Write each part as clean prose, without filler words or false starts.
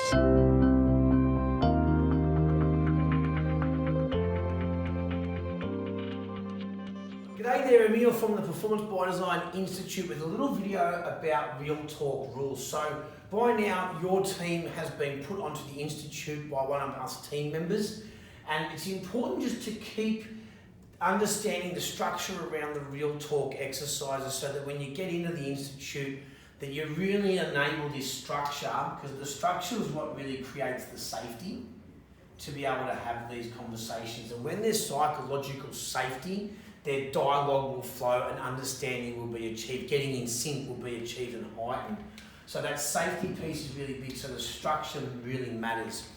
G'day there, Emil from the Performance by Design Institute with a little video about Real Talk rules. So by now your team has been put onto the Institute by one of us team members, and it's important just to keep understanding the structure around the Real Talk exercises so that when you get into the Institute that you really enable this structure, because the structure is what really creates the safety to be able to have these conversations. And when there's psychological safety, their dialogue will flow and understanding will be achieved, getting in sync will be achieved and heightened. So that safety piece is really big, so the structure really matters.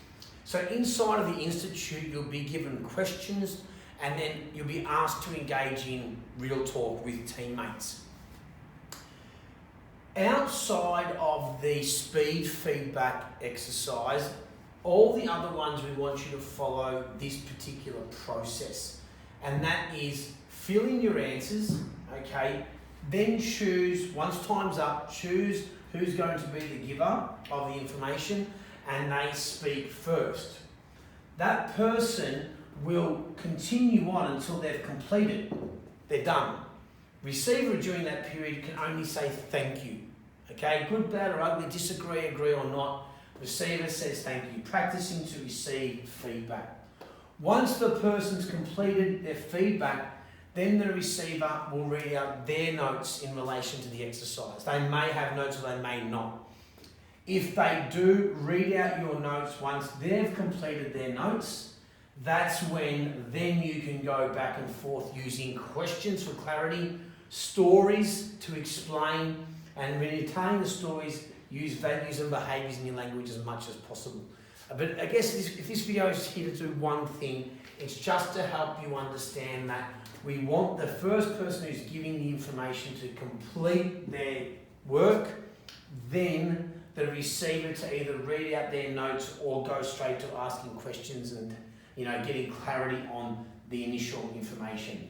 So inside of the Institute, you'll be given questions and then you'll be asked to engage in real talk with teammates. Outside of the speed feedback exercise, all the other ones we want you to follow this particular process, and that is fill in your answers, okay? Then choose, once time's up, choose who's going to be the giver of the information and they speak first. That person will continue on until they've completed. They're done. Receiver during that period can only say thank you. Okay, good, bad or ugly, disagree, agree or not. Receiver says thank you. Practicing to receive feedback. Once the person's completed their feedback, then the receiver will read out their notes in relation to the exercise. They may have notes or they may not. If they do read out your notes once they've completed their notes, that's when then you can go back and forth using questions for clarity, stories to explain, and when you're telling the stories, use values and behaviours in your language as much as possible. But I guess if this video is here to do one thing, it's just to help you understand that we want the first person who's giving the information to complete their work, then the receiver to either read out their notes or go straight to asking questions and getting clarity on the initial information.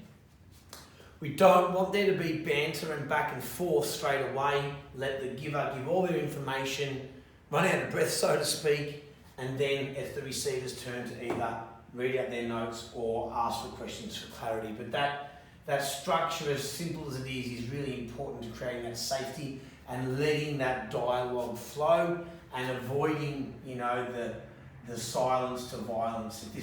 We don't want there to be banter and back and forth straight away. Let the giver give all their information, run out of breath so to speak, and then it's the receiver's turn to either read out their notes or ask for questions for clarity. But that structure, as simple as it is really important to creating that safety and letting that dialogue flow and avoiding, the silence to violence. If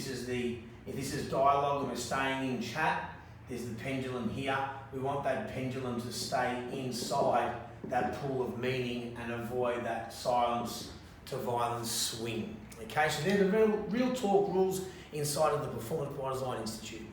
this is dialogue and we're staying in chat, there's the pendulum here. We want that pendulum to stay inside that pool of meaning and avoid that silence to violence swing. Okay, so they're the real talk rules inside of the Performance by Design Institute.